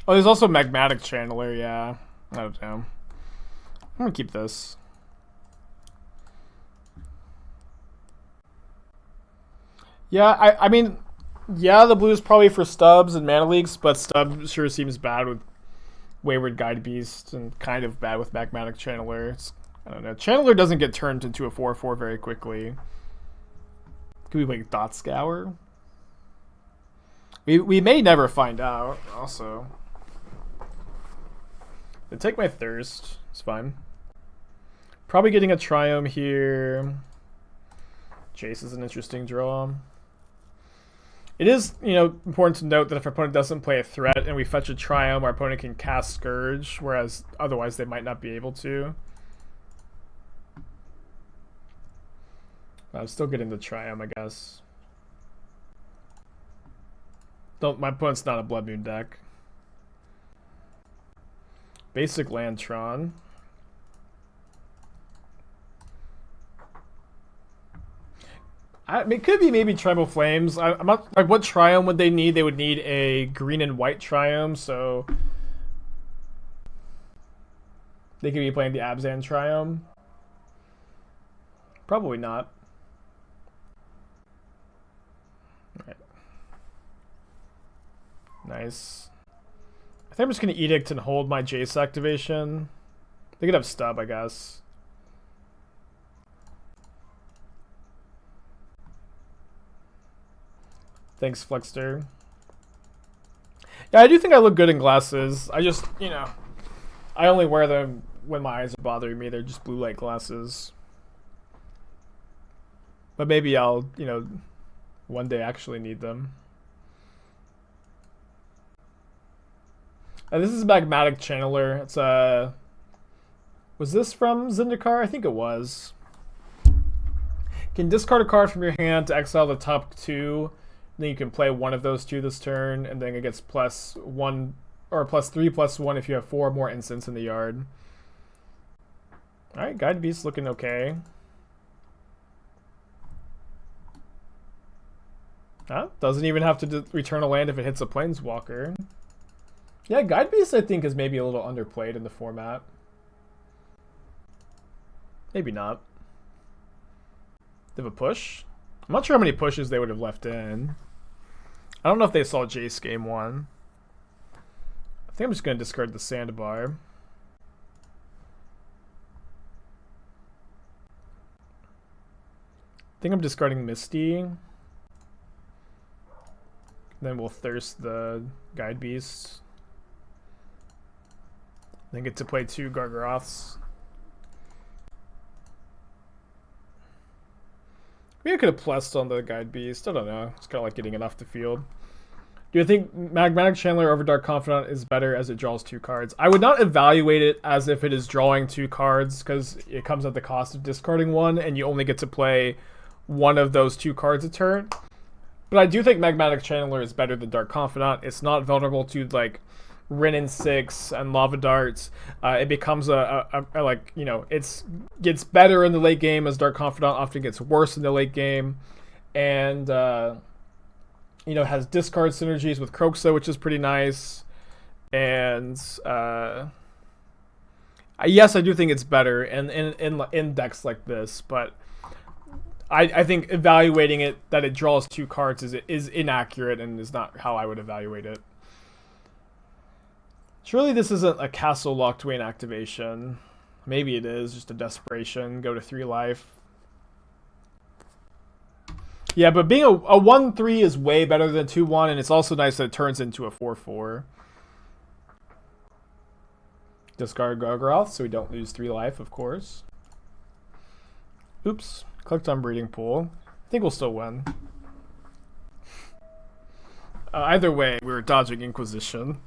Oh, there's also Magmatic Channeler, yeah. I don't know. I'm gonna keep this. Yeah, I mean, yeah, the blue is probably for stubs and mana leagues, but stub sure seems bad with Wayward Guide Beast and kind of bad with Magmatic Channeler. I don't know. Channeler doesn't get turned into a 4/4 very quickly. Could we play Thought Scour? We may never find out, also. They take my Thirst. It's fine. Probably getting a Triome here. Jace is an interesting draw. It is, important to note that if our opponent doesn't play a threat and we fetch a Triome, our opponent can cast Scourge, whereas otherwise they might not be able to. I'm still getting the Triome, I guess. My opponent's not a Blood Moon deck. Basic Lantron. It could be maybe Tribal Flames. I'm not like what Triome would they need? They would need a green and white Triome, so they could be playing the Abzan Triome. Probably not. Alright. Nice. I think I'm just gonna Edict and hold my Jace activation. They could have stub, I guess. Thanks, Flexter. Yeah, I do think I look good in glasses. I just, I only wear them when my eyes are bothering me. They're just blue light glasses. But maybe I'll, one day actually need them. And this is Magmatic Channeler. It's was this from Zendikar? I think it was. Can discard a card from your hand to exile the top 2. Then you can play one of those 2 this turn, and then it gets +1 or +3/+1 if you have 4 more instants in the yard. Alright, Guide Beast's looking okay. Doesn't even have to return a land if it hits a Planeswalker. Yeah, Guide Beast I think is maybe a little underplayed in the format. Maybe not. They have a push? I'm not sure how many pushes they would have left in. I don't know if they saw Jace game 1. I think I'm just going to discard the Sandbar. think I'm discarding Misty. Then we'll Thirst the Guide Beasts. Then get to play 2 Gargaroths. Maybe I could have plussed on the Guide Beast. I don't know. It's kind of like getting it off the field. Do you think Magmatic Channeler over Dark Confidant is better as it draws 2 cards? I would not evaluate it as if it is drawing 2 cards because it comes at the cost of discarding 1 and you only get to play one of those 2 cards a turn. But I do think Magmatic Channeler is better than Dark Confidant. It's not vulnerable to like Vryn 6 and Lava Darts. It becomes it gets better in the late game as Dark Confidant often gets worse in the late game, and has discard synergies with Kroxa, which is pretty nice. And yes, I do think it's better in decks like this, but I think evaluating it that it draws 2 cards is inaccurate and is not how I would evaluate it. Surely this isn't a Castle Locked-Wayne activation. Maybe it is, just a desperation. Go to 3 life. Yeah, but being a 1-3 is way better than 2-1, and it's also nice that it turns into a 4-4. Discard Gargaroth so we don't lose 3 life, of course. Oops. Clicked on Breeding Pool. I think we'll still win. Either way, we were dodging Inquisition.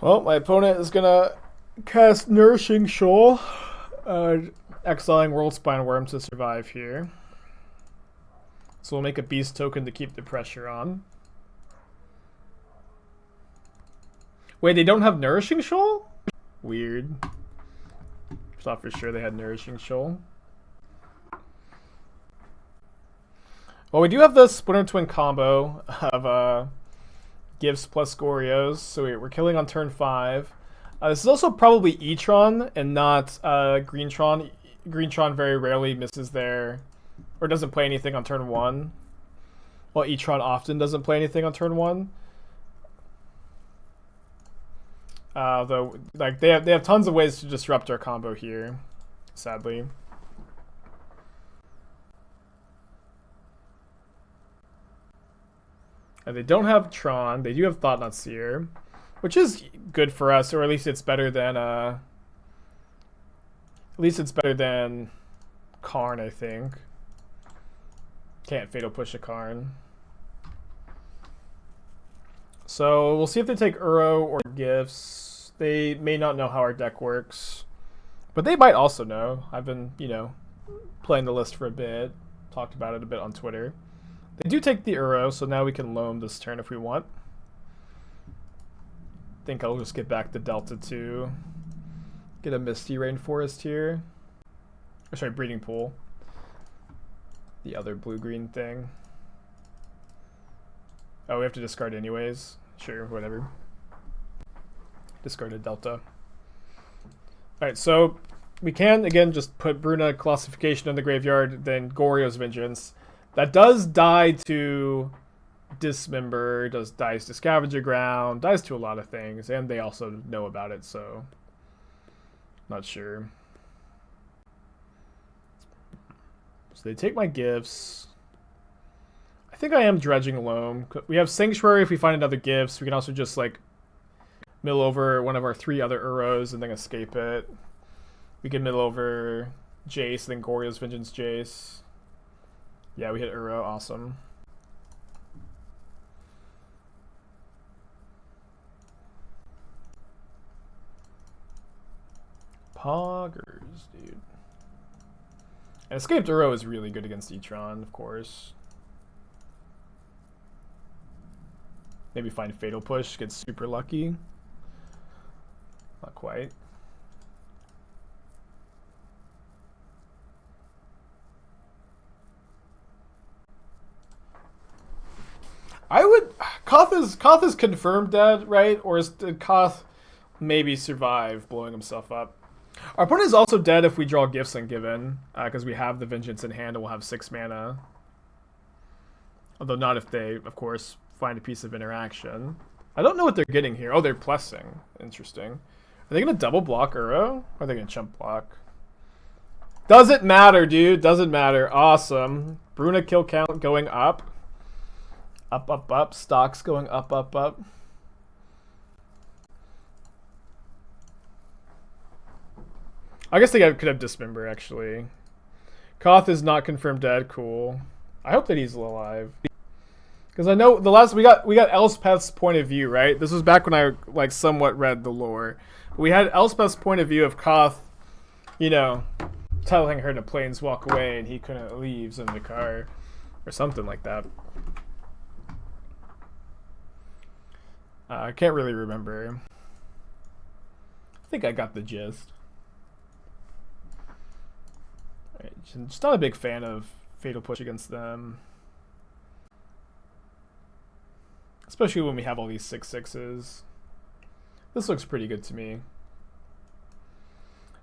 Well, my opponent is gonna cast Nourishing Shoal, exiling Worldspine Worm to survive here. So we'll make a beast token to keep the pressure on. Wait, they don't have Nourishing Shoal? Weird. Thought for sure they had Nourishing Shoal. Well, we do have the Splinter Twin combo of Gifts plus Goryos, so we're killing on turn 5. This is also probably E-Tron and not Greentron. Greentron very rarely misses there, or doesn't play anything on turn 1. While E-Tron often doesn't play anything on turn 1. Though, like they have tons of ways to disrupt our combo here, sadly. And they don't have Tron. They do have Thought-Knot Seer, which is good for us, or at least it's better than Karn, I think. Can't Fatal Push a Karn. So we'll see if they take Uro or Gifts. They may not know how our deck works, but they might also know. I've been, playing the list for a bit. Talked about it a bit on Twitter. They do take the Uro, so now we can Loam this turn if we want. Think I'll just get back to Delta 2. Get a Misty Rainforest here. Or sorry, Breeding Pool. The other blue-green thing. Oh, we have to discard anyways. Sure, whatever. Discarded Delta. Alright, so we can, again, just put Bruna Colossification in the graveyard, then Goryo's Vengeance. That does die to Dismember, dies to Scavenger Ground, dies to a lot of things, and they also know about it, so not sure. So they take my Gifts. I think I am dredging Loam. We have Sanctuary if we find another Gifts. We can also just like mill over one of our 3 other Uros and then escape it. We can mill over Jace, then Goryo's Vengeance Jace. Yeah, we hit Uro, awesome. Poggers, dude. And Escaped Uro is really good against E-Tron, of course. Maybe find Fatal Push, get super lucky. Not quite. Koth is confirmed dead, right? Or did Koth maybe survive blowing himself up? Our opponent is also dead if we draw Gifts Ungiven, because we have the Vengeance in hand and we'll have 6 mana. Although not if they, of course, find a piece of interaction. I don't know what they're getting here. Oh, they're Blessing. Interesting. Are they going to double block Uro? Or are they going to chump block? Doesn't matter, dude. Doesn't matter. Awesome. Bruna kill count going up. Up, up, up. Stocks going up, up, up. I guess they could have Dismember, actually. Koth is not confirmed dead. Cool. I hope that he's alive. Because I know the last we got Elspeth's point of view, right? This was back when I like somewhat read the lore. We had Elspeth's point of view of Koth, you know, telling her to planeswalk away and he couldn't leave in the car. Or something like that. I can't really remember. I think I got the gist. Right, just not a big fan of Fatal Push against them. Especially when we have all these 6/6s. This looks pretty good to me.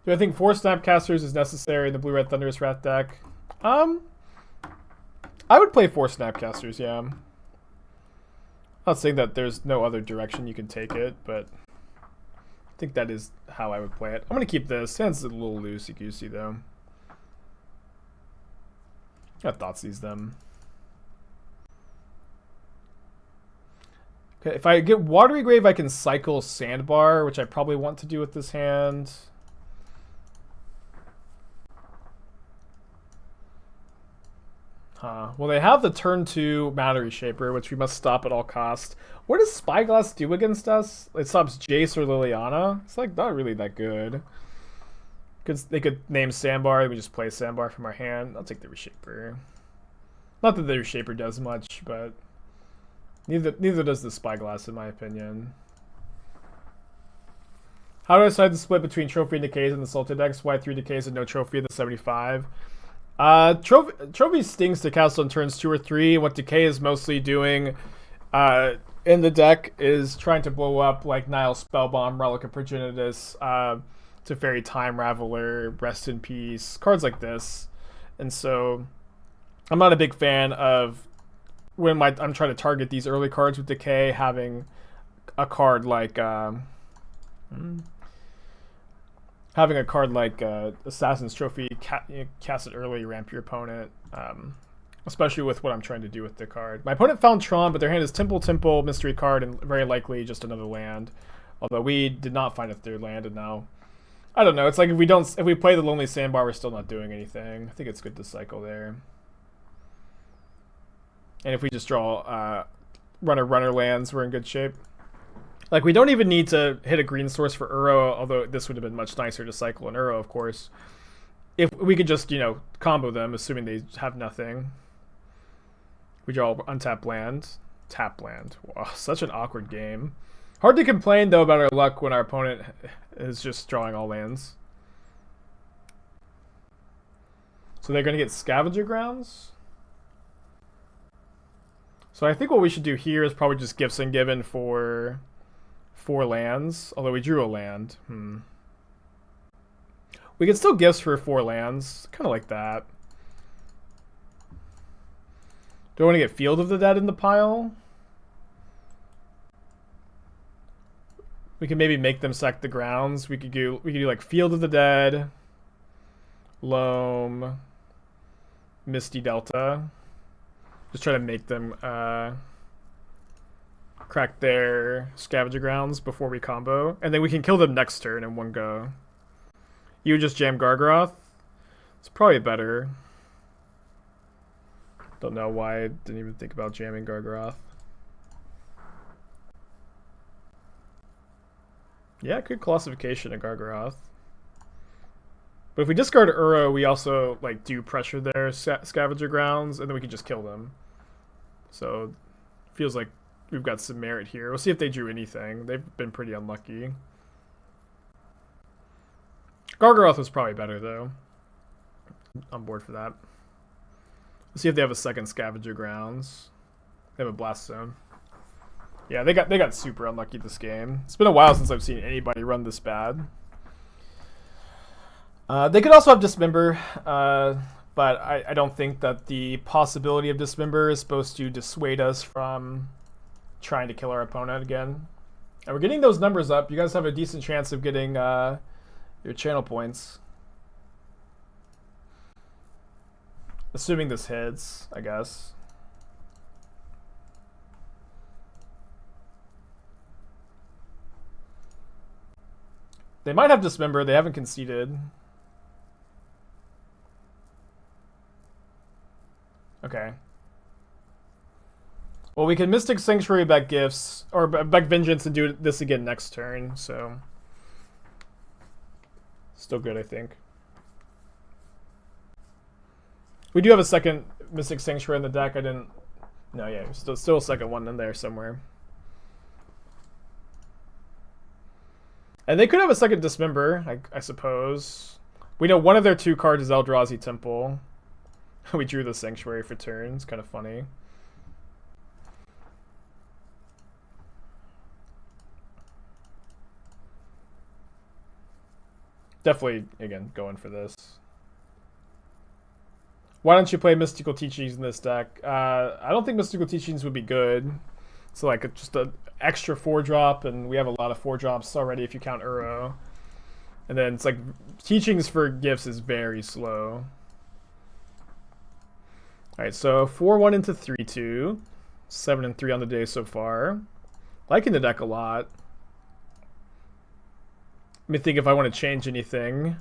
Do I think 4 Snapcasters is necessary in the Blue-Red Thunderous Wrath deck? I would play 4 Snapcasters, yeah. I'm not saying that there's no other direction you can take it, but I think that is how I would play it. I'm going to keep this. Hand's a little loosey-goosey, though. I Thoughtseize them. Okay, if I get Watery Grave, I can cycle Sandbar, which I probably want to do with this hand. Well, they have the turn 2 Matter Reshaper, which we must stop at all costs. What does Spyglass do against us? It stops Jace or Liliana. It's like not really that good. Because they could name Sandbar, and we just play Sandbar from our hand. I'll take the Reshaper. Not that the Reshaper does much, but neither does the Spyglass, in my opinion. How do I decide to split between Trophy and Decays in the Sultai decks? Why 3 Decays and no Trophy in the 75? Trophy stings to cast on turns 2 or 3. What Decay is mostly doing in the deck is trying to blow up like Nile Spellbomb, Relic of Progenitus, Teferi Time Raveler, Rest in Peace, cards like this. And so I'm not a big fan of when I'm trying to target these early cards with Decay, having a card like Assassin's Trophy, cast it early, ramp your opponent, especially with what I'm trying to do with the card. My opponent found Tron, but their hand is Temple, mystery card, and very likely just another land. Although we did not find a third land, and now I don't know. It's like if we play the Lonely Sandbar, we're still not doing anything. I think it's good to cycle there. And if we just draw runner lands, we're in good shape. Like, we don't even need to hit a green source for Uro, although this would have been much nicer to cycle an Uro, of course. If we could just, combo them, assuming they have nothing. We draw untap land. Tap land. Wow, such an awkward game. Hard to complain, though, about our luck when our opponent is just drawing all lands. So they're going to get Scavenger Grounds? So I think what we should do here is probably just Gifts Ungiven for 4 lands, although we drew a land. We could still Gifts for 4 lands, kind of like that. Do I want to get Field of the Dead in the pile? We could maybe make them sack the grounds. We could do like Field of the Dead, Loam, Misty Delta. Just try to make them crack their Scavenger Grounds before we combo. And then we can kill them next turn in one go. You just jam Gargaroth. It's probably better. Don't know why I didn't even think about jamming Gargaroth. Yeah, good Colossification of Gargaroth. But if we discard Uro, we also do pressure their Scavenger Grounds, and then we can just kill them. So, feels like we've got some merit here. We'll see if they drew anything. They've been pretty unlucky. Gargaroth was probably better, though. On board for that. Let's see if they have a second Scavenger Grounds. They have a Blast Zone. Yeah, they got super unlucky this game. It's been a while since I've seen anybody run this bad. They could also have Dismember, but I don't think that the possibility of Dismember is supposed to dissuade us from trying to kill our opponent again. And we're getting those numbers up. You guys have a decent chance of getting your channel points. Assuming this hits, I guess. They might have Dismember. They haven't conceded. Okay. Well, we can Mystic Sanctuary back Gifts, or back Vengeance and do this again next turn, so... Still good, I think. We do have a second Mystic Sanctuary in the deck. I didn't... No, yeah, still a second one in there somewhere. And they could have a second Dismember, I suppose. We know one of their 2 cards is Eldrazi Temple. We drew the Sanctuary for turns. Kind of funny. Definitely, again, going for this. Why don't you play Mystical Teachings in this deck? I don't think Mystical Teachings would be good. So like just an extra 4-drop, and we have a lot of 4-drops already if you count Uro. And then it's like Teachings for Gifts is very slow. Alright, so 4-1 into 3-2. 7-3 on the day so far. Liking the deck a lot. Let me think if I want to change anything.